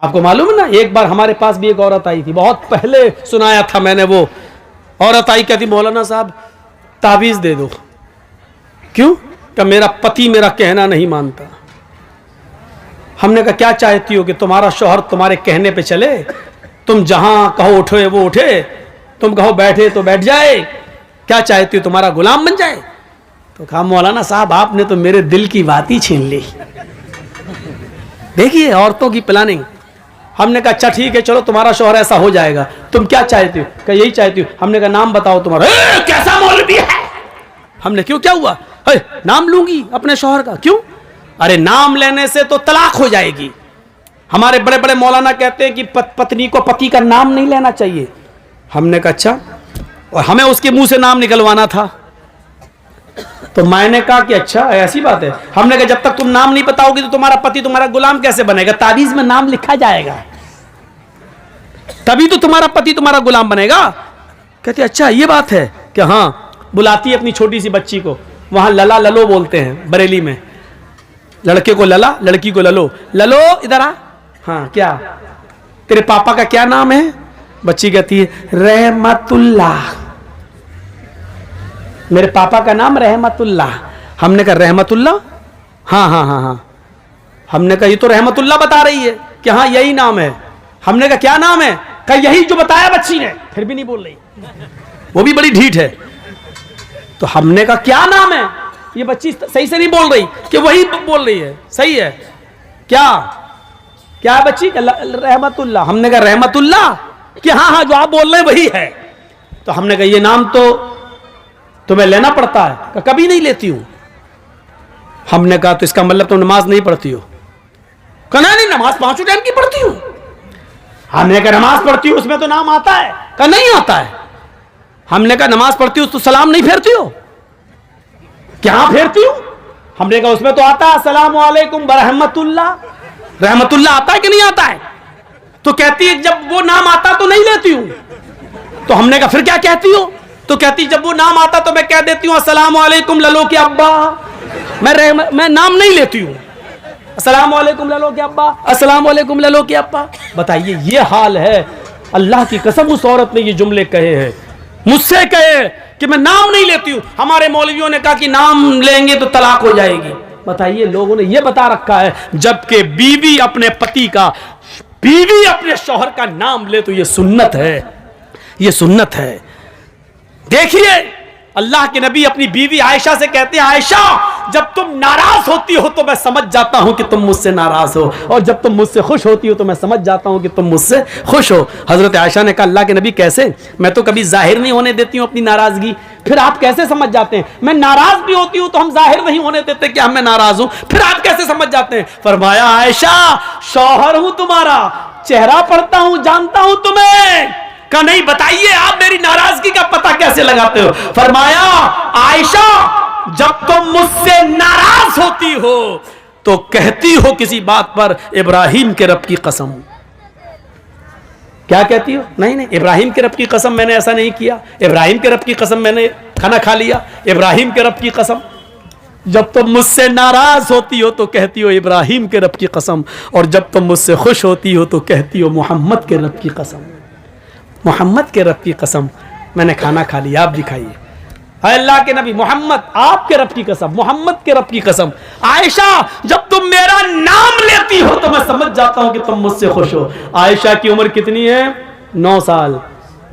आपको मालूम है ना, एक बार हमारे पास भी एक औरत आई थी, बहुत पहले सुनाया था मैंने। वो औरत आई, कहती मौलाना साहब ताबीज़ दे दो। क्यों? कि मेरा पति मेरा कहना नहीं मानता। हमने कहा क्या चाहती हो कि तुम्हारा शौहर तुम्हारे कहने पे चले? तुम जहां कहो उठे वो उठे, तुम कहो बैठे तो बैठ जाए? क्या चाहती हो, तुम्हारा गुलाम बन जाए? तो कहा मौलाना साहब आपने तो मेरे दिल की बात ही छीन ली। देखिए औरतों की प्लानिंग। हमने कहा अच्छा ठीक है, चलो तुम्हारा शौहर ऐसा हो जाएगा, तुम क्या चाहती हो? कहा यही चाहती हो। हमने कहा नाम बताओ तुम्हारा। कैसा मौलवी है? हमने क्यों, क्या हुआ? नाम लूंगी अपने शौहर का। क्यों? अरे नाम लेने से तो तलाक हो जाएगी। हमारे बड़े बड़े मौलाना कहते हैं कि पत्नी को पति का नाम नहीं लेना चाहिए। हमने कहा अच्छा, और हमें उसके मुंह से नाम निकलवाना था। तो मैंने कहा कि अच्छा ऐसी बात है। हमने कहा जब तक तुम नाम नहीं बताओगी तो तुम्हारा पति तुम्हारा गुलाम कैसे बनेगा? ताबीज में नाम लिखा जाएगा, तभी तो तुम्हारा पति तुम्हारा गुलाम बनेगा। कहते अच्छा ये बात है कि हाँ। बुलाती है अपनी छोटी सी बच्ची को, वहां लला ललो बोलते हैं बरेली में। लड़के को लला, लड़की को ललो। ललो इधर आ। हाँ क्या तेरे पापा का क्या नाम है? बच्ची कहती है रहमतुल्लाह। मेरे पापा का नाम रहमतुल्लाह। हमने कहा रहमतुल्लाह? हाँ हाँ हाँ हाँ। हमने कहा ये तो रहमतुल्लाह बता रही है कि हाँ यही नाम है। हमने कहा क्या नाम है? कहा यही जो बताया बच्ची ने। फिर भी नहीं बोल रही, वो भी बड़ी ढीठ है। तो हमने कहा क्या नाम है? ये बच्ची सही से नहीं बोल रही कि वही बोल रही है। सही है क्या? क्या है बच्ची? रहमतुल्लाह। हमने कहा रहमतुल्लाह कि हाँ हाँ जो आप बोल रहे हैं वही है। तो हमने कहा ये नाम तो तुम्हें लेना पड़ता है। कहा कभी नहीं लेती हूं। हमने कहा तो इसका मतलब तुम नमाज नहीं पढ़ती हो? कहा नहीं नमाज 5 टाइम की पढ़ती हूं। हमने कहा नमाज पढ़ती हूं उसमें तो नाम आता है? कहा नहीं आता है। हमने कहा नमाज पढ़ती हूं तो सलाम नहीं फेरती हो? क्या फेरती हूं? हमने कहा उसमें तो आता है अस्सलामु अलैकुम बरहमतुल्लाह। रहमतुल्लाह आता है कि नहीं आता है? तो कहती है जब वो नाम आता तो नहीं लेती हूं। तो हमने कहा फिर क्या कहती हो? तो कहती जब वो नाम आता तो मैं कह देती हूँ अस्सलामु अलैकुम ललो के अब्बा। मैं नाम नहीं लेती हूँ। अस्सलामु अलैकुम ललो के अब्बा, अस्सलामु अलैकुम ललो के अब्बा। बताइए ये हाल है। अल्लाह की कसम उस औरत ने ये जुमले कहे हैं, मुझसे कहे कि मैं नाम नहीं लेती हूँ। हमारे मौलवियों ने कहा कि नाम लेंगे तो तलाक हो जाएगी। बताइए लोगों ने ये बता रखा है, जबकि बीवी अपने पति का, बीवी अपने शौहर का नाम ले तो ये सुन्नत है, ये सुन्नत है। देखिए अल्लाह के नबी अपनी बीवी आयशा से कहते हैं आयशा जब तुम नाराज होती हो तो मैं समझ जाता हूं कि तुम मुझसे नाराज हो, और जब तुम मुझसे खुश होती हो तो मैं समझ जाता हूं कि तुम मुझसे खुश हो। हजरत आयशा ने कहा अल्लाह के नबी कैसे? मैं तो कभी जाहिर नहीं होने देती हूं अपनी नाराजगी, फिर आप कैसे समझ जाते हैं? मैं नाराज भी होती हूं तो हम जाहिर नहीं होने देते कि मैं नाराज हूं, फिर आप कैसे समझ जाते हैं? फरमाया आयशा शौहर हूं तुम्हारा, चेहरा पढ़ता हूं, जानता हूं तुम्हें। का नहीं बताइए आप मेरी नाराजगी का पता कैसे लगाते हो? फरमाया आयशा जब तुम मुझसे नाराज होती हो तो कहती हो किसी बात पर इब्राहिम के रब की कसम। क्या कहती हो? नहीं नहीं इब्राहिम के रब की कसम मैंने ऐसा नहीं किया, इब्राहिम के रब की कसम मैंने खाना खा लिया, इब्राहिम के रब की कसम। जब तुम मुझसे नाराज होती हो तो कहती हो इब्राहिम के रब की कसम, और जब तुम मुझसे खुश होती हो तो कहती हो मोहम्मद के रब की कसम। मोहम्मद के रब की कसम मैंने खाना खा लिया, आप दिखाइए। अल्लाह के नबी मोहम्मद आपके रब की कसम, मोहम्मद के रब की कसम। आयशा जब तुम मेरा नाम लेती हो तो मैं समझ जाता हूं कि तुम मुझसे खुश हो। आयशा की उम्र कितनी है? 9 साल।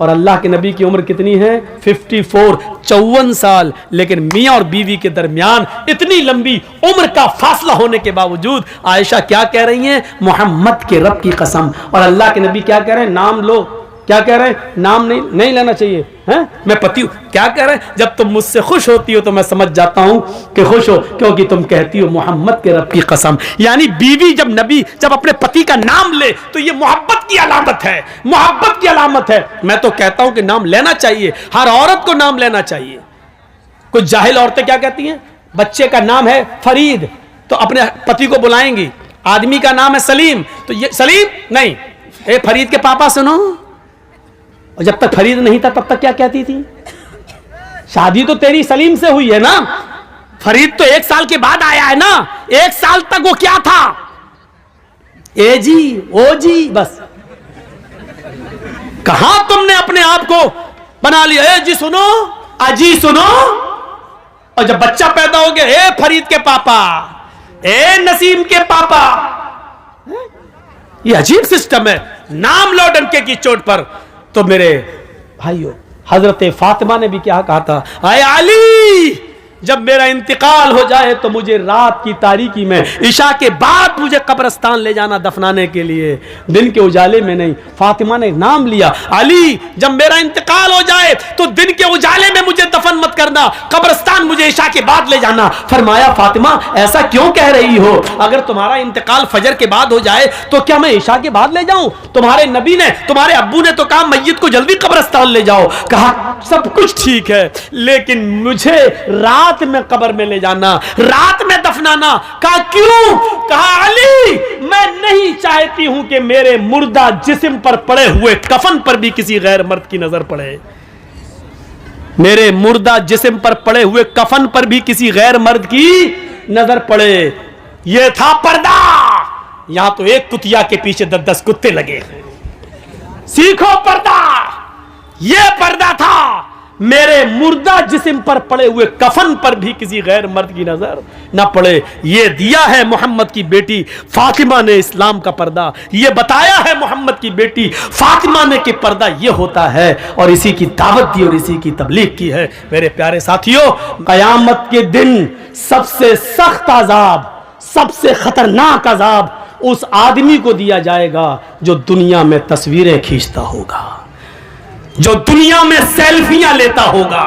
और अल्लाह के नबी की उम्र कितनी है? 54, 54 साल। लेकिन मियाँ और बीवी के दरमियान इतनी लंबी उम्र का फासला होने के बावजूद आयशा क्या कह रही हैं? मोहम्मद के रब की कसम। और अल्लाह के नबी क्या कह रहे हैं? नाम लो। क्या कह रहे हैं? नाम नहीं लेना चाहिए हैं? मैं पति हूं। क्या कह रहे हैं? जब तुम मुझसे खुश होती हो तो मैं समझ जाता हूं कि खुश हो, क्योंकि तुम कहती हो मोहम्मद के रब की कसम। यानी बीवी जब अपने पति का नाम ले तो ये मोहब्बत की अलामत है, मोहब्बत की अलामत है। मैं तो कहता हूं कि नाम लेना चाहिए, हर औरत को नाम लेना चाहिए। कुछ जाहिल औरतें क्या कहती हैं? बच्चे का नाम है फरीद तो अपने पति को बुलाएंगी, आदमी का नाम है सलीम तो ये सलीम नहीं, ए फरीद के पापा सुनो। और जब तक फरीद नहीं था तब तक क्या कहती थी? शादी तो तेरी सलीम से हुई है ना, फरीद तो 1 साल के बाद आया है ना। 1 साल तक वो क्या था? ए जी, ओ जी, बस। कहां तुमने अपने आप को बना लिया, ए जी सुनो, अजी सुनो। और जब बच्चा पैदा हो गया, ए फरीद के पापा, ए नसीम के पापा। ये अजीब सिस्टम है, नाम लो डंके की चोट पर। तो मेरे भाइयों, हजरत फातिमा ने भी क्या कहा था, आए अली, जब मेरा इंतकाल हो जाए तो मुझे रात की तारीकी में, इशा के बाद मुझे कब्रिस्तान ले जाना दफनाने के लिए, दिन के उजाले में नहीं। फातिमा ने नाम लिया, अली जब मेरा इंतकाल हो जाए तो दिन के उजाले में मुझे दफन मत करना, कब्रिस्तान मुझे इशा के बाद ले जाना। फरमाया, फातिमा ऐसा क्यों कह रही हो? अगर तुम्हारा इंतकाल फजर के बाद हो जाए तो क्या मैं इशा के बाद ले जाऊं? तुम्हारे नबी ने, तुम्हारे अब्बू ने तो कहा मैयत को जल्दी कब्रिस्तान ले जाओ। कहा सब कुछ ठीक है, लेकिन मुझे रात में कब्र में ले जाना, रात में दफनाना। कहा क्यों? कहा अली, मैं नहीं चाहती हूं कि मेरे मुर्दा जिस्म पर पड़े हुए कफन पर भी किसी गैर मर्द की नजर पड़े। मेरे मुर्दा जिस्म पर पड़े हुए कफन पर भी किसी गैर मर्द की नजर पड़े। यह था पर्दा। यहां तो एक कुतिया के पीछे 10-10 कुत्ते लगे। सीखो पर्दा। यह पर्दा था, मेरे मुर्दा जिस्म पर पड़े हुए कफन पर भी किसी गैर मर्द की नजर ना पड़े। ये दिया है मोहम्मद की बेटी फातिमा ने इस्लाम का पर्दा। ये बताया है मोहम्मद की बेटी फातिमा ने कि पर्दा ये होता है, और इसी की दावत दी और इसी की तबलीग की है। मेरे प्यारे साथियों, कयामत के दिन सबसे सख्त अजाब, सबसे खतरनाक अजाब उस आदमी को दिया जाएगा जो दुनिया में तस्वीरें खींचता होगा, जो दुनिया में सेल्फियां लेता होगा,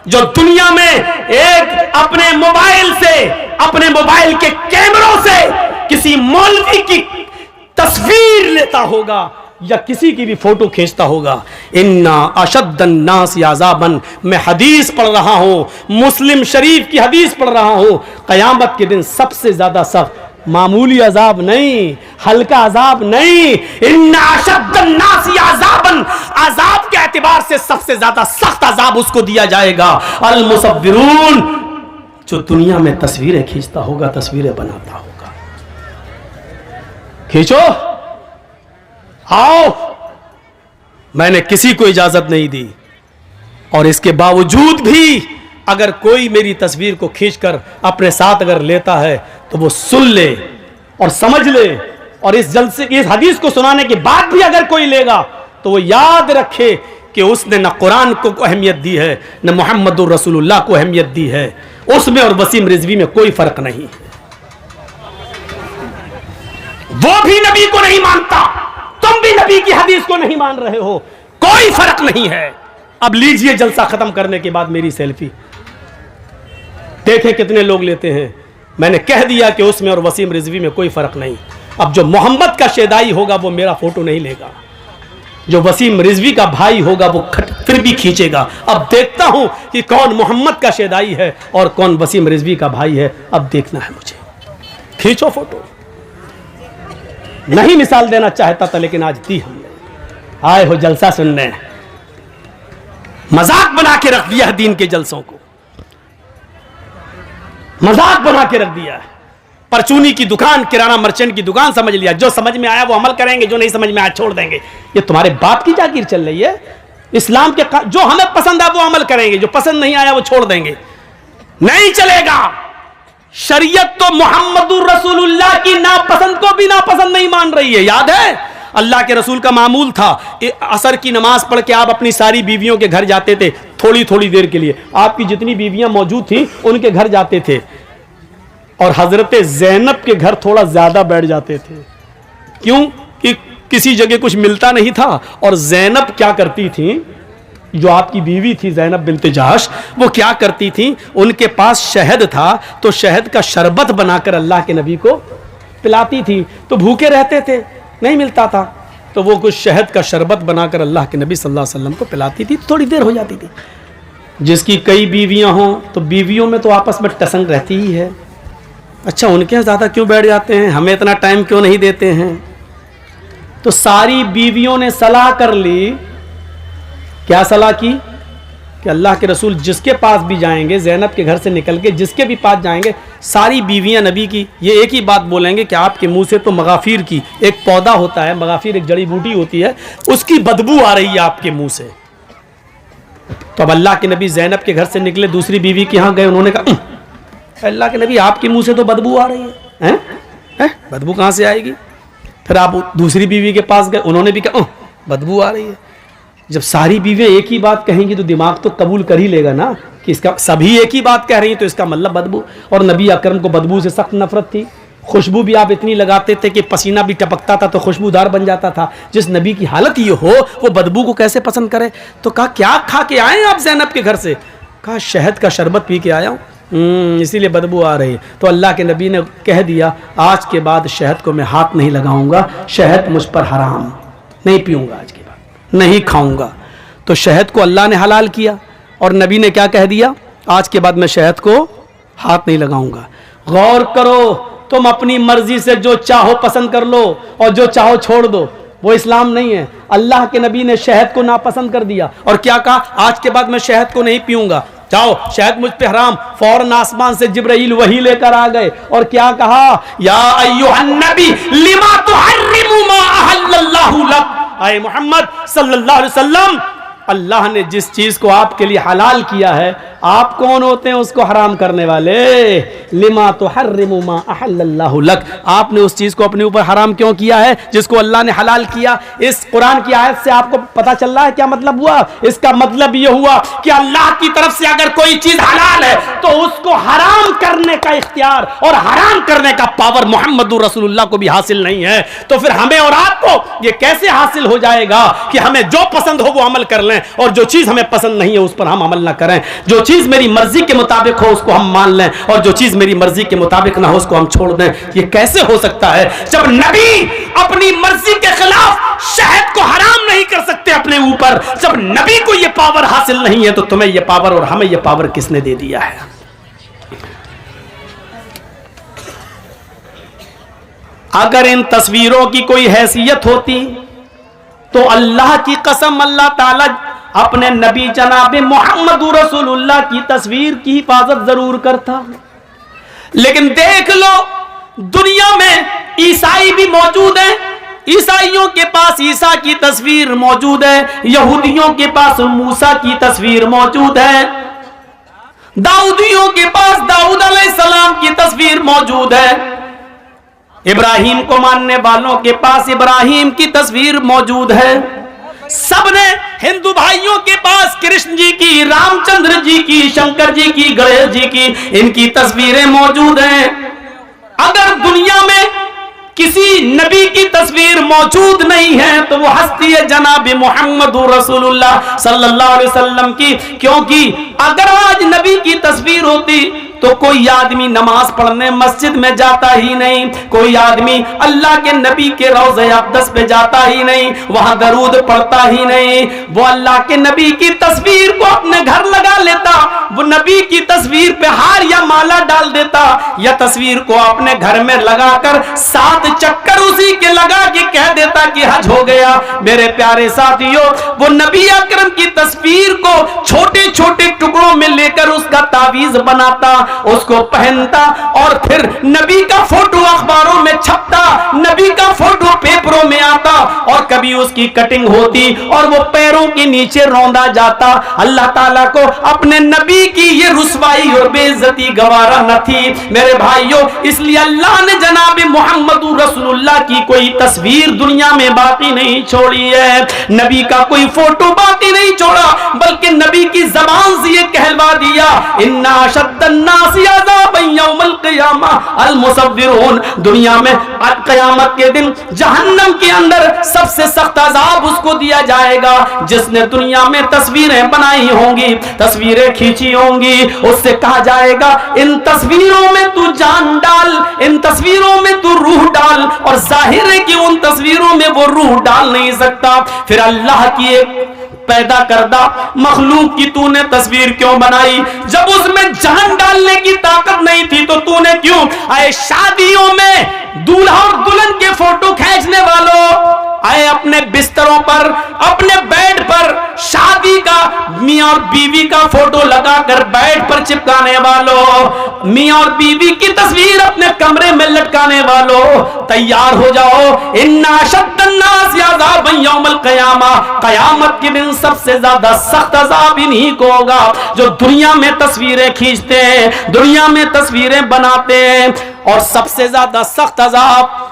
जो दुनिया में एक अपने मोबाइल से, अपने मोबाइल के कैमरों से किसी मौलवी की तस्वीर लेता होगा या किसी की भी फोटो खींचता होगा। इन्ना अशद्दन नास अज़ाबन, मैं हदीस पढ़ रहा हूं, मुस्लिम शरीफ की हदीस पढ़ रहा हूं। कयामत के दिन सबसे ज्यादा सख्त, मामूली अजाब नहीं, हल्का अजाब नहीं, इन्ना अशद्दन नास अज़ाबन, अजाब के एतबार से सबसे ज्यादा सख्त अजाब उसको दिया जाएगा। अल मुसव्विरून, जो दुनिया में तस्वीरें खींचता होगा, तस्वीरें बनाता होगा। खींचो, आओ। मैंने किसी को इजाजत नहीं दी, और इसके बावजूद भी अगर कोई मेरी तस्वीर को खींचकर अपने साथ अगर लेता है तो वो सुन ले और समझ ले, और इस जलसे, इस हदीस को सुनाने के बाद भी अगर कोई लेगा तो वो याद रखे कि उसने न कुरान को अहमियत दी है, न मोहम्मदुर रसूलुल्लाह को अहमियत दी है। उसमें और वसीम रिजवी में कोई फर्क नहीं है। वो भी नबी को नहीं मानता, तुम भी नबी की हदीस को नहीं मान रहे हो, कोई फर्क नहीं है। अब लीजिए जलसा खत्म करने के बाद मेरी सेल्फी, देखें कितने लोग लेते हैं। मैंने कह दिया कि उसमें और वसीम रिजवी में कोई फर्क नहीं। अब जो मोहम्मद का शेदाई होगा वो मेरा फोटो नहीं लेगा, जो वसीम रिजवी का भाई होगा वो फिर भी खींचेगा। अब देखता हूं कि कौन मोहम्मद का शेदाई है और कौन वसीम रिजवी का भाई है। अब देखना है मुझे। खींचो फोटो। नहीं मिसाल देना चाहता था, लेकिन आज दी हमने। आए हो जलसा सुनने, मजाक बना के रख दिया है दीन के जलसों को, मजाक बना के रख दिया है। परचूनी की दुकान, किराना मर्चेंट की दुकान समझ लिया। जो समझ में आया वो अमल करेंगे, जो नहीं समझ में आया छोड़ देंगे। ये तुम्हारे बाप की जागीर चल रही है। इस्लाम के जो हमें पसंद है वो अमल करेंगे, जो पसंद नहीं आया वो छोड़ देंगे। नहीं चलेगा। शरीयत तो मोहम्मदुर रसूलुल्लाह की नापसंद को भी नापसंद नहीं मान रही है। याद है अल्लाह के रसूल का मामूल था, असर की नमाज पढ़ के आप अपनी सारी बीवियों के घर जाते थे, थोड़ी थोड़ी देर के लिए। आपकी जितनी बीवियां मौजूद थी उनके घर जाते थे, और हजरत ज़ैनब के घर थोड़ा ज्यादा बैठ जाते थे। क्यों? कि किसी जगह कुछ मिलता नहीं था। और ज़ैनब क्या करती थी, जो आपकी बीवी थी ज़ैनब बिन्त जहश, वो क्या करती थी, उनके पास शहद था तो शहद का शरबत बनाकर अल्लाह के नबी को पिलाती थी। तो भूखे रहते थे, नहीं मिलता था, तो वो कुछ शहद का शरबत बनाकर अल्लाह के नबी सल्लल्लाहु अलैहि वसल्लम को पिलाती थी। थोड़ी देर हो जाती थी। जिसकी कई बीवियां हों तो बीवियों में तो आपस में टसन रहती ही है। अच्छा, उनके यहाँ ज़्यादा क्यों बैठ जाते हैं, हमें इतना टाइम क्यों नहीं देते हैं? तो सारी बीवियों ने सलाह कर ली। क्या सलाह की? कि अल्लाह के रसूल जिसके पास भी जाएंगे, ज़ैनब के घर से निकल के जिसके भी पास जाएंगे, सारी बीवियां नबी की ये एक ही बात बोलेंगे कि आपके मुंह से तो मगाफिर की एक पौधा होता है, मगाफिर एक जड़ी बूटी होती है, उसकी बदबू आ रही है आपके मुंह से। तो अब अल्लाह के नबी ज़ैनब के घर से निकले, दूसरी बीवी के यहाँ गए, उन्होंने कहा अल्लाह के नबी आपके मुंह से तो बदबू आ रही है, बदबू कहाँ से आएगी? फिर आप दूसरी बीवी के पास गए, उन्होंने भी कहा बदबू आ रही है। जब सारी बीवियां एक ही बात कहेंगी तो दिमाग तो कबूल कर ही लेगा ना कि इसका सभी एक ही बात कह रही हैं, तो इसका मतलब बदबू। और नबी अकरम को बदबू से सख्त नफरत थी। खुशबू भी आप इतनी लगाते थे कि पसीना भी टपकता था तो खुशबूदार बन जाता था। जिस नबी की हालत ये हो वो बदबू को कैसे पसंद करे? तो कहा क्या खा के आए आप ज़ैनब के घर से? कहा शहद का शरबत पी के आया हूँ, इसीलिए बदबू आ रही है। तो अल्लाह के नबी ने कह दिया आज के बाद शहद को मैं हाथ नहीं लगाऊंगा, शहद मुझ पर हराम, नहीं पीऊंगा आज के बाद, नहीं खाऊंगा। तो शहद को अल्लाह ने हलाल किया और नबी ने क्या कह दिया? आज के बाद मैं शहद को हाथ नहीं लगाऊंगा। गौर करो, तुम अपनी मर्जी से जो चाहो पसंद कर लो और जो चाहो छोड़ दो, वो इस्लाम नहीं है। अल्लाह के नबी ने शहद को नापसंद कर दिया और क्या कहा? आज के बाद मैं शहद को नहीं पीऊंगा, जाओ शहद मुझ पे हराम। फौरन आसमान से जिब्राइल वही लेकर आ गए और क्या कहा? या अय्युहन नबी लिमा तुहर्रिमु मा अहल्लल्लाहु लक। आए मोहम्मद सल्लल्लाहु अलैहि वसल्लम, अल्लाह ने जिस चीज को आपके लिए हलाल किया है, आप कौन होते हैं उसको हराम करने वाले? लिमा तुहर्रिमु मा अहल्लल्लाहु लक। आपने उस चीज को अपने ऊपर हराम क्यों किया है जिसको अल्लाह ने हलाल किया? इस कुरान की आयत से आपको पता चल रहा है क्या मतलब हुआ? इसका मतलब यह हुआ कि अल्लाह की तरफ से अगर कोई चीज हलाल है तो उसको हराम करने का इख्तियार और हराम करने का पावर मोहम्मदुर रसूलुल्लाह को भी हासिल नहीं है। तो फिर हमें और आपको ये कैसे हासिल हो जाएगा कि हमें जो पसंद हो वो अमल कर लें और जो चीज हमें पसंद नहीं है उस पर हम अमल ना करें? जो चीज मेरी मर्जी के मुताबिक हो उसको हम मान लें और जो चीज मेरी मर्जी के मुताबिक ना हो उसको हम छोड़ दें। ये कैसे हो सकता है जब नबी अपनी मर्जी के खिलाफ शहद को हराम नहीं कर सकते अपने ऊपर? जब नबी को ये पावर हासिल नहीं है तो तुम्हें ये पावर और हमें ये पावर किसने दे दिया है? अगर इन तस्वीरों की कोई हैसियत होती तो अल्लाह की कसम अल्लाह ताला अपने नबी जनाब मोहम्मद रसूलुल्लाह की तस्वीर की हिफाजत जरूर करता। लेकिन देख लो दुनिया में ईसाई भी मौजूद हैं, ईसाइयों के पास ईसा की तस्वीर मौजूद है, यहूदियों के पास मूसा की तस्वीर मौजूद है, दाऊदियों के पास दाऊद अलैहिस्सलाम की तस्वीर मौजूद है, इब्राहिम को मानने वालों के पास इब्राहिम की तस्वीर मौजूद है। सबने हिंदू भाइयों के पास कृष्ण जी की, रामचंद्र जी की, शंकर जी की, गणेश जी की, इनकी तस्वीरें मौजूद हैं। अगर दुनिया में किसी नबी की तस्वीर मौजूद नहीं है तो वो हस्ती है जनाब मोहम्मद रसूलुल्लाह सल्लल्लाहु अलैहि वसल्लम की। क्योंकि अगर आज नबी की तस्वीर होती तो कोई आदमी नमाज पढ़ने मस्जिद में जाता ही नहीं, कोई आदमी अल्लाह के नबी के रोज़े अक़दस पे जाता ही नहीं, वहां दरूद पढ़ता ही नहीं। वो अल्लाह के नबी की तस्वीर को अपने घर लगा लेता, वो नबी की तस्वीर पे हार या माला डाल देता, या तस्वीर को अपने घर में लगाकर 7 चक्कर उसी के लगा के कह देता कि हज हो गया। मेरे प्यारे साथियों, वो नबी अकरम की तस्वीर को छोटे छोटे टुकड़ों में लेकर उसका तावीज बनाता, उसको पहनता और फिर नबी का फोटो अखबारों में छपता, नबी का फोटो पेपरों में आता और कभी उसकी कटिंग होती और वो पैरों के नीचे रौंदा जाता। अल्लाह ताला को अपने नबी की ये रुसवाई और बेइज्जती गवारा न थी मेरे भाइयों, इसलिए अल्लाह ने जनाब मोहम्मद रसूलुल्लाह की कोई तस्वीर दुनिया में बाकी नहीं छोड़ी है, नबी का कोई फोटो बाकी नहीं छोड़ा, बल्कि नबी की जबान से ये कहलवा दिया, इन्ना अशद्दन्नासी अज़ाबन यौमल क़ियामा अल मुसव्विरून। दुनिया में क़यामत के दिन जहन्नम के अंदर सबसे सख्त अजाब उसको दिया जाएगा जिसने दुनिया में तस्वीरें बनाई होंगी, तस्वीरें खींची होंगी। उससे कहा जाएगा इन तस्वीरों में तू जान डाल, इन तस्वीरों में तू रूह डाल, और जाहिर है कि उन तस्वीरों में वो रूह डाल नहीं सकता। फिर अल्लाह की एक पैदा करदा मखलूक की तूने तस्वीर क्यों बनाई? जब उसमें जान डालने की ताकत नहीं थी तो तूने क्यों? आए शादियों में दूल्हा और दुल्हन के फोटो खींचने वालों, आए अपने बिस्तरों पर, अपने बेड पर शादी का मियाँ और बीवी का फोटो लगाकर बेड पर चिपकाने वालों, मियाँ और बीवी की तस्वीर अपने कमरे में लटकाने वालों, तैयार हो जाओ। इन्ना शद्दन्नास अज़ाबन यौमल क़यामा, क़यामत के दिन सबसे ज्यादा सख्त अज़ाब इन्हीं को होगा जो दुनिया में तस्वीरें खींचते हैं, दुनिया में तस्वीरें बनाते हैं। और सबसे ज्यादा सख्त अज़ाब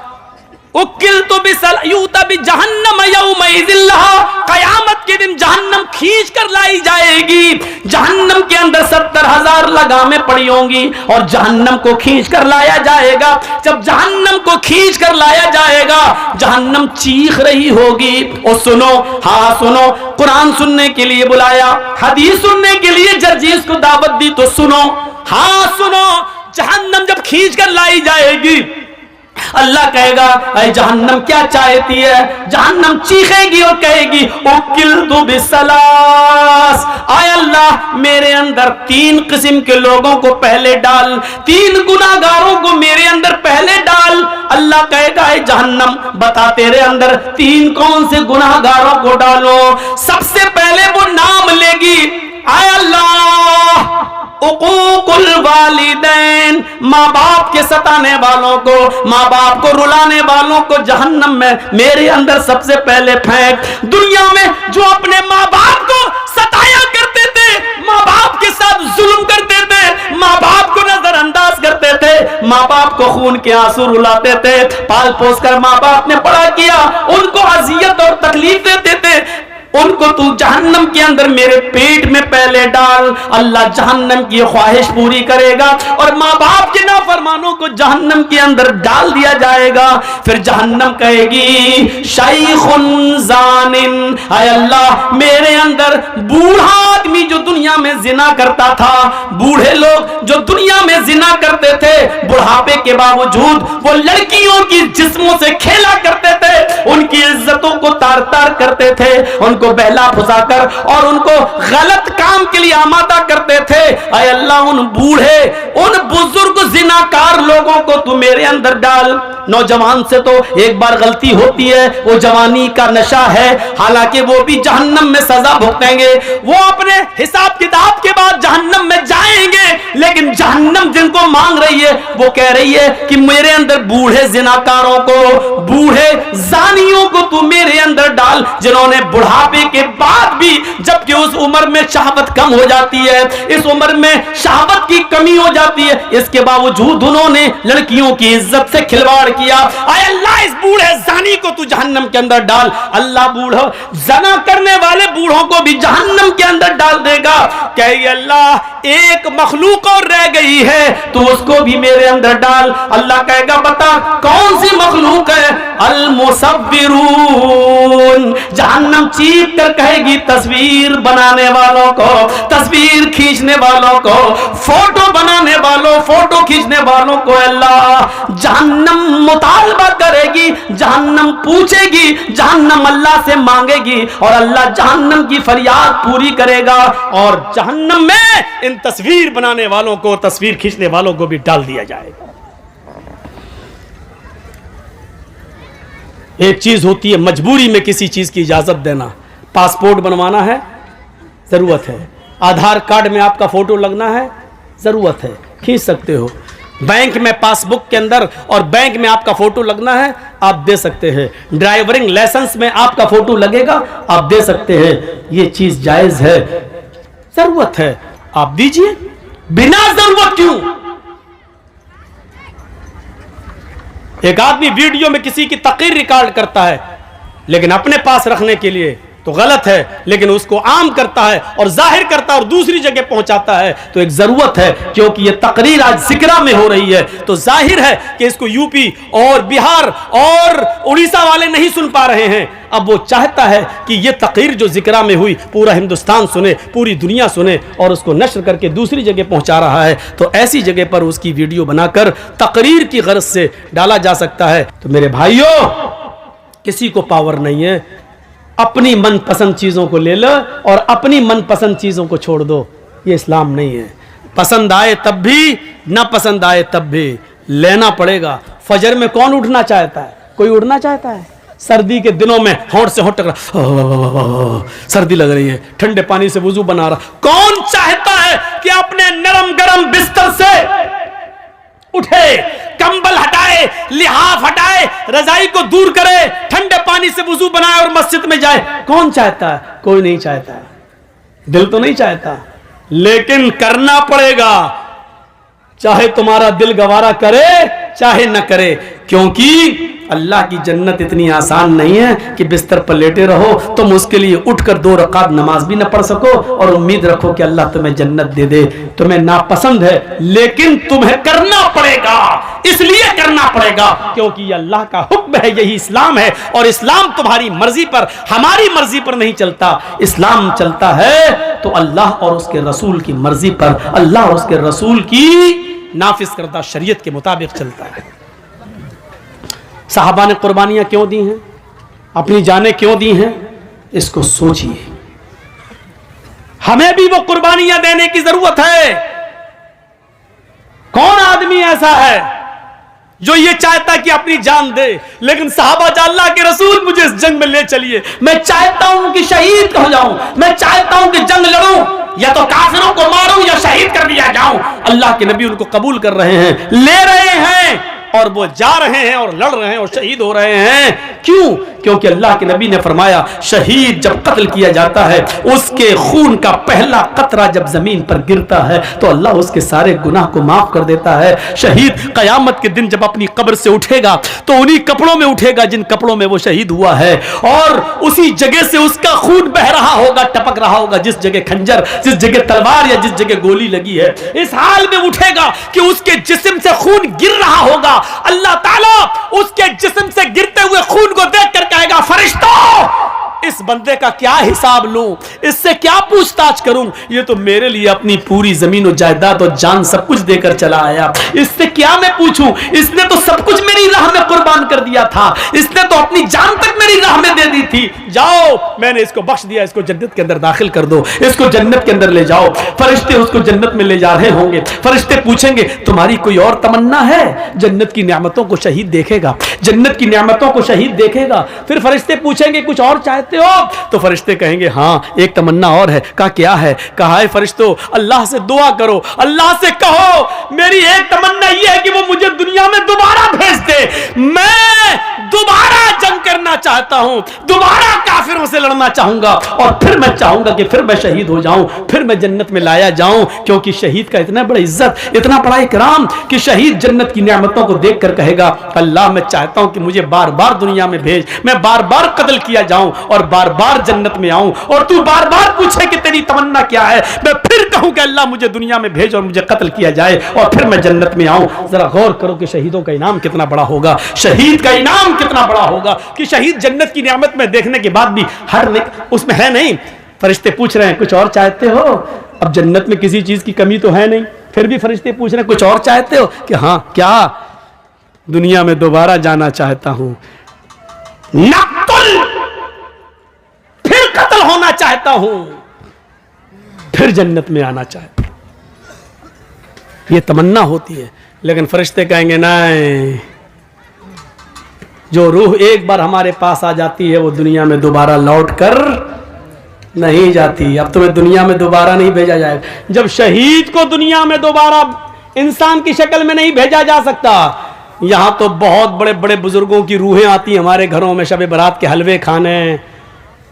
उकिलतु बिसलयूता बिजहन्नम यौमइज़िल्लाह, क़यामत के दिन जहन्नम खींच कर लाई जाएगी। जहन्नम के अंदर 70,000 लगामें पड़ी होंगी और जहन्नम को खींच कर लाया जाएगा। जब जहन्नम को खींच कर लाया जाएगा, जहन्नम चीख रही होगी। और सुनो, हाँ सुनो, कुरान सुनने के लिए बुलाया, हदीस सुनने के लिए जर्जीस को दावत दी, तो सुनो, हाँ सुनो, जहन्नम जब खींच कर लाई जाएगी, अल्लाह कहेगा ऐ जहन्नम क्या चाहती है? जहन्नम चीखेगी और कहेगी उकिलतु बिसलास, आय अल्लाह मेरे अंदर 3 किस्म के लोगों को पहले डाल, 3 गुनाहगारों को मेरे अंदर पहले डाल। अल्लाह कहेगा ऐ जहन्नम बता तेरे अंदर 3 कौन से गुनाहगारों को डालो? सबसे पहले वो नाम लेगी, आय अल्लाह उकूकुल वालिदैन, माँ बाप के सताने वालों को, माँ बाप को रुलाने वालों को जहन्नम में मेरे अंदर सबसे पहले फेंक। दुनिया में जो अपने माँ बाप को सताया करते थे, माँ बाप के साथ जुल्म करते थे, माँ बाप को नजरअंदाज करते थे, माँ बाप को खून के आंसू रुलाते थे, पाल पोस कर माँ बाप ने बड़ा किया, उनको अजियत और तकलीफ देते थे, उनको तू जहन्नम के अंदर मेरे पेट में पहले डाल। अल्लाह जहन्नम की ख्वाहिश पूरी करेगा और माँ बाप के नाफरमानों को जहन्नम के अंदर डाल दिया जाएगा। फिर जहन्नम कहेगी शैखुन जानिन, हाय अल्लाह मेरे अंदर बूढ़ा आदमी जो दुनिया में जिना करता था, बूढ़े लोग जो दुनिया में जिना करते थे, बुढ़ापे के बावजूद वो लड़कियों की जिस्मों से खेला करते थे, उनकी इज्जतों को तार तार करते थे, उनको बहला फुसाकर और उनको गलत काम के लिए आमादा करते थे। ऐ अल्लाह उन बूढ़े, उन बुजुर्ग जिनाकार लोगों को तू मेरे अंदर डाल। नौजवान से तो एक बार गलती होती है, वो जवानी का नशा है, हालांकि वो भी जहन्नम में सजा भुगतेंगे, वो अपने हिसाब किताब के बाद जहन्नम में जाएंगे। लेकिन जहन्नम जिनको मांग रही है वो कह रही है कि मेरे अंदर बूढ़े जिनाकारों को, बूढ़े जानियों को तू मेरे अंदर डाल, जिन्होंने बुढ़ापे के बाद भी, जबकि उस उम्र में शहावत कम हो जाती है, इस उम्र में शहावत की कमी हो जाती है, इसके बावजूद उन्होंने लड़कियों की इज्जत से खिलवाड़ किया। आय अल्लाह इस बूढ़े जानी को तू जहन्नम के अंदर डाल। अल्लाह बूढ़ा जना करने वाले बूढ़ों को भी जहन्नम के अंदर डाल देगा। कहे अल्लाह एक मखलूक और रह गई है, तू उसको भी मेरे अंदर डाल। अल्लाह कहेगा बता कौन सी मखलूक है? अल मुसव्विरून, जहन्नम चीख कर कहेगी तस्वीर बनाने वालों को, तस्वीर खींचने वालों को, फोटो बनाने वालों, फोटो खींचने वालों को अल्लाह जहन्नम मुतालबा करेगी, जहन्नम पूछेगी, जहन्नम अल्लाह से मांगेगी और अल्लाह जहन्नम की फरियाद पूरी करेगा और जहन्नम में इन तस्वीर बनाने वालों को, तस्वीर खींचने वालों को भी डाल दिया जाएगा। एक चीज होती है मजबूरी में किसी चीज की इजाजत देना। पासपोर्ट बनवाना है, जरूरत है। आधार कार्ड में आपका फोटो लगना है, जरूरत है, खींच सकते हो। बैंक में पासबुक के अंदर और बैंक में आपका फोटो लगना है, आप दे सकते हैं। ड्राइविंग लाइसेंस में आपका फोटो लगेगा, आप दे सकते हैं। ये चीज जायज है, जरूरत है, आप दीजिए। बिना जरूरत क्यों? एक आदमी वीडियो में किसी की तकरीर रिकॉर्ड करता है, लेकिन अपने पास रखने के लिए तो गलत है, लेकिन उसको आम करता है और जाहिर करता है और दूसरी जगह पहुंचाता है, तो एक जरूरत है। क्योंकि ये तकरीर आज जिक्रा में हो रही है, तो जाहिर है कि इसको यूपी और बिहार और उड़ीसा वाले नहीं सुन पा रहे हैं। अब वो चाहता है कि ये तकरीर जो जिक्रा में हुई पूरा हिंदुस्तान सुने, पूरी दुनिया सुने, और उसको नश्र करके दूसरी जगह पहुंचा रहा है। तो ऐसी जगह पर उसकी वीडियो बनाकर तकरीर की गर्ज से डाला जा सकता है। तो मेरे भाइयों, किसी को पावर नहीं है, अपनी मनपसंद चीजों को ले लो और अपनी मनपसंद चीजों को छोड़ दो। ये इस्लाम नहीं है। पसंद आए तब भी, ना पसंद आए तब भी लेना पड़ेगा। फजर में कौन उठना चाहता है? कोई उठना चाहता है? सर्दी के दिनों में होंठ से होंठ टकरा, सर्दी लग रही है, ठंडे पानी से वुजू बना रहा। कौन चाहता है कि अपने नरम गरम बिस्तर से उठे, कंबल हटाए, लिहाफ हटाए, रजाई को दूर करे, ठंडे पानी से वुजू बनाए और मस्जिद में जाए? कौन चाहता है? कोई नहीं चाहता है, दिल तो नहीं चाहता, लेकिन करना पड़ेगा, चाहे तुम्हारा दिल गवारा करे चाहे न करे, क्योंकि अल्लाह की जन्नत इतनी आसान नहीं है कि बिस्तर पर लेटे रहो, तुम उसके लिए उठकर 2 रकात नमाज भी न पढ़ सको और उम्मीद रखो कि अल्लाह तुम्हें जन्नत दे दे। तुम्हें नापसंद है, लेकिन तुम्हें करना पड़ेगा, इसलिए करना पड़ेगा क्योंकि ये अल्लाह का हुक्म है, यही इस्लाम है। और इस्लाम तुम्हारी मर्जी पर, हमारी मर्जी पर नहीं चलता। इस्लाम चलता है तो अल्लाह और उसके रसूल की मर्जी पर, अल्लाह और उसके रसूल की नाफिज करदा शरीयत के मुताबिक चलता है। साहबा ने कुर्बानियां क्यों दी हैं, अपनी जानें क्यों दी हैं, इसको सोचिए। हमें भी वो कुर्बानियां देने की जरूरत है। कौन आदमी ऐसा है जो ये चाहता कि अपनी जान दे, लेकिन साहबा अल्लाह के रसूल मुझे इस जंग में ले चलिए, मैं चाहता हूं कि शहीद हो जाऊं, मैं चाहता हूं कि जंग लड़ूं, या तो काफिरों को मारूं या शहीद कर दिया जाऊं। अल्लाह के नबी उनको कबूल कर रहे हैं, ले रहे हैं, और वो जा रहे हैं और लड़ रहे हैं और शहीद हो रहे हैं। क्यों? क्योंकि अल्लाह के नबी ने फरमाया, शहीद जब कत्ल किया जाता है, उसके खून का पहला कतरा जब जमीन पर गिरता है तो अल्लाह उसके सारे गुनाह को माफ कर देता है। शहीद कयामत के दिन जब अपनी कब्र से उठेगा तो उन्हीं कपड़ों में उठेगा जिन कपड़ों में वो शहीद हुआ है, और उसी जगह से उसका खून बह रहा होगा, टपक रहा होगा, जिस जगह खंजर, जिस जगह तलवार या जिस जगह गोली लगी है। इस हाल में उठेगा कि उसके जिस्म से खून गिर रहा होगा। अल्लाह ताला उसके जिस्म से गिरते हुए खून को देखकर कहेगा, फरिश्तों, इस बंदे का क्या हिसाब लूं, इससे क्या पूछताछ करूं, ये तो मेरे लिए अपनी पूरी जमीन और जायदाद और जान सब कुछ देकर चला आया, इससे क्या मैं पूछूं, इसने तो सब कुछ मेरी राह में कुर्बान कर दिया था, इसने तो अपनी जान तक मेरी राह में दे दी थी। जाओ, मैंने इसको बख्श दिया, इसको जन्नत के अंदर दाखिल कर दो, इसको जन्नत के अंदर ले जाओ। फरिश्ते उसको जन्नत में ले जा रहे होंगे। फरिश्ते पूछेंगे, तुम्हारी कोई और तमन्ना है? जन्नत की नेमतों को शहीद देखेगा, जन्नत की नेमतों को शहीद देखेगा। फिर फरिश्ते पूछेंगे, कुछ और चाहते हो? तो फरिश्ते कहेंगे, हाँ, एक तमन्ना और है। कहा, क्या है? कहा है, फरिश्तों, अल्लाह से दुआ करो, अल्लाह से कहो, मेरी एक तमन्ना यह है कि वो मुझे दुनिया में दोबारा भेज दे, मैं दोबारा जंग करना चाहता हूं, दोबारा काफिरों से लड़ना चाहूंगा, और फिर मैं चाहूंगा कि फिर मैं शहीद हो जाऊं, फिर मैं जन्नत में लाया जाऊं। क्योंकि शहीद का इतना बड़ा इज्जत, इतना बड़ा इकराम कि शहीद जन्नत की नेमतों को देखकर कहेगा, अल्लाह, मैं चाहता हूं कि मुझे बार बार दुनिया में भेज, मैं बार बार कत्ल किया जाऊं और बार बार जन्नत में आऊं, और तू बार बार पूछे कि तेरी तमन्ना क्या है, मैं फिर कहूं कि अल्लाह मुझे दुनिया में भेज और मुझे कत्ल किया जाए और फिर मैं जन्नत में आऊं। जरा गौर करो कि शहीदों का इनाम कितना बड़ा होगा, शहीद का इनाम कितना बड़ा होगा, कि शहीद जन्नत की नियामत में देखने के बाद भी हर उसमें है नहीं। फरिश्ते पूछ रहे हैं, कुछ और चाहते हो? अब जन्नत में किसी चीज की कमी तो है नहीं, फिर भी फरिश्ते पूछ रहे हैं, कुछ और चाहते हो? कि हाँ, क्या? दुनिया में दोबारा जाना चाहता हूं, नक्तुल, फिर कत्ल होना चाहता हूं, फिर जन्नत में आना चाहता हूं। यह तमन्ना होती है। लेकिन फरिश्ते कहेंगे, नहीं, जो रूह एक बार हमारे पास आ जाती है वो दुनिया में दोबारा लौट कर नहीं जाती। अब तुम्हें दुनिया में दोबारा नहीं भेजा जाएगा। जब शहीद को दुनिया में दोबारा इंसान की शक्ल में नहीं भेजा जा सकता, यहां तो बहुत बड़े बड़े बुजुर्गों की रूहें आती हैं हमारे घरों में, शब बारात के हलवे खाने,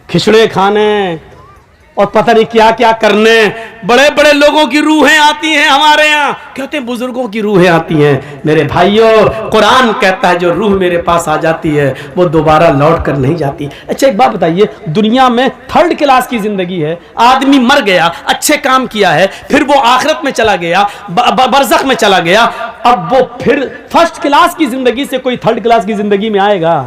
खिचड़े खाने और पता नहीं क्या क्या करने। बड़े बड़े लोगों की रूहें आती हैं हमारे यहाँ, कहते हैं बुजुर्गों की रूहें आती हैं। मेरे भाइयों, कुरान कहता है जो रूह मेरे पास आ जाती है वो दोबारा लौट कर नहीं जाती। अच्छा, एक बात बताइए, दुनिया में 3rd क्लास की जिंदगी है, आदमी मर गया, अच्छे काम किया है, फिर वो आखिरत में चला गया, बरज़ख में चला गया, अब वो फिर 1st क्लास की जिंदगी से कोई 3rd क्लास की जिंदगी में आएगा?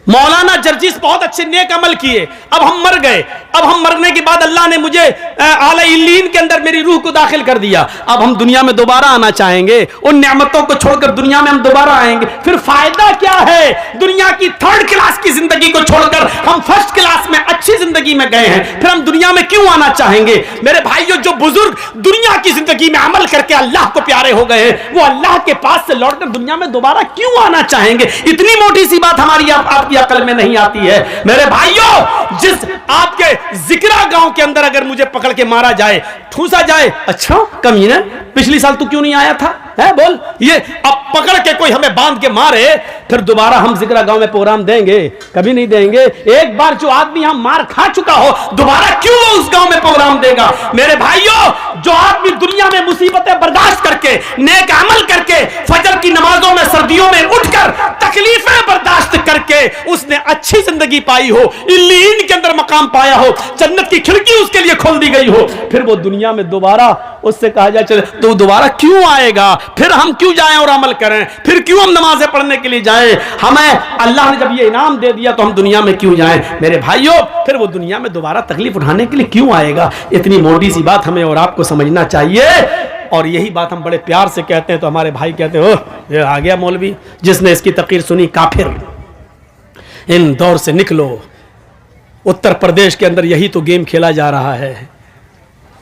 मौलाना जर्जिस बहुत अच्छे नेक अमल किए, अब हम मर गए, अब हम मरने के बाद अल्लाह ने मुझे आला इल्लीन के अंदर मेरी रूह को दाखिल कर दिया, अब हम दुनिया में दोबारा आना चाहेंगे, उन नेमतों को छोड़कर दुनिया में हम दोबारा आएंगे, फिर फायदा क्या है? दुनिया की 3rd क्लास की जिंदगी को छोड़कर हम 1st क्लास में अच्छी जिंदगी जिंदगी में गए हैं, फिर हम दुनिया में क्यों आना चाहेंगे? मेरे भाइयों, जो बुजुर्ग दुनिया की जिंदगी में अमल करके अल्लाह को प्यारे हो गए हैं, वो अल्लाह के पास से लौटकर दुनिया में दोबारा क्यों आना चाहेंगे? इतनी मोटी सी बात हमारी आपकी अकल में नहीं आती है। मेरे भाइयों, जिस आपके जिक्रा गांव के अंदर अगर मुझे पकड़ के मारा जाए, ठूसा जाए, अच्छा कमीने पिछली साल तू क्यों नहीं आया था, है बोल, ये अब पकड़ के कोई हमें बांध के मारे, फिर दोबारा हम जिक्रा गांव में प्रोग्राम देंगे? कभी नहीं देंगे। एक बार जो आदमी हम मार खा चुका हो, दोबारा क्यों वो उस गांव में प्रोग्राम देगा? मेरे भाइयों, जो आदमी दुनिया में मुसीबतें बर्दाश्त करके, नेक अमल करके, फजर की नमाजों में सर्दियों में उठकर तकलीफें बर्दाश्त करके उसने अच्छी जिंदगी पाई हो, इल्लीन के अंदर मकाम पाया हो, जन्नत की खिड़की उसके लिए खोल दी गई हो, फिर वो दुनिया में दोबारा उससे कहा जाए चले तो दोबारा क्यों आएगा? फिर हम क्यों जाएं और अमल करें? फिर क्यों हम नमाजें पढ़ने के लिए जाएं? हमें अल्लाह ने जब ये इनाम दे दिया तो हम दुनिया में क्यों जाएं? मेरे भाइयों, फिर वो दुनिया में दोबारा तकलीफ उठाने के लिए क्यों आएगा? इतनी मोटी सी बात हमें और आपको समझना चाहिए। और यही बात हम बड़े प्यार से कहते हैं तो हमारे भाई कहते हैं, ओह ये आ गया मौलवी, जिसने इसकी तकरीर सुनी काफिर, इन दौर से निकलो। उत्तर प्रदेश के अंदर यही तो गेम खेला जा रहा है,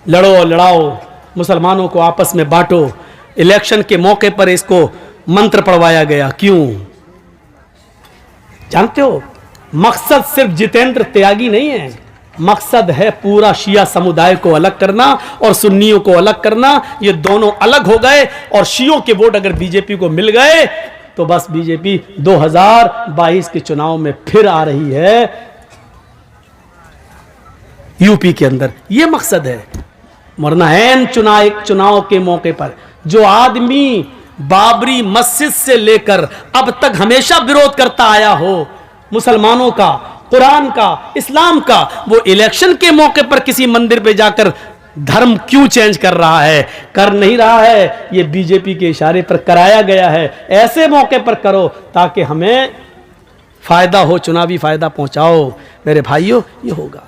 लड़ो लड़ाओ, मुसलमानों को आपस में बांटो। इलेक्शन के मौके पर इसको मंत्र पढ़वाया गया, क्यों जानते हो? मकसद सिर्फ जितेंद्र त्यागी नहीं है, मकसद है पूरा शिया समुदाय को अलग करना और सुन्नियों को अलग करना। ये दोनों अलग हो गए और शियों के वोट अगर बीजेपी को मिल गए तो बस बीजेपी 2022 के चुनाव में फिर आ रही है यूपी के अंदर। ये मकसद है। वरना ऐन चुनाव के मौके पर जो आदमी बाबरी मस्जिद से लेकर अब तक हमेशा विरोध करता आया हो मुसलमानों का, कुरान का, इस्लाम का, वो इलेक्शन के मौके पर किसी मंदिर पे जाकर धर्म क्यों चेंज कर रहा है? कर नहीं रहा है, ये बीजेपी के इशारे पर कराया गया है। ऐसे मौके पर करो ताकि हमें फायदा हो, चुनावी फायदा पहुंचाओ। मेरे भाइयों, ये होगा।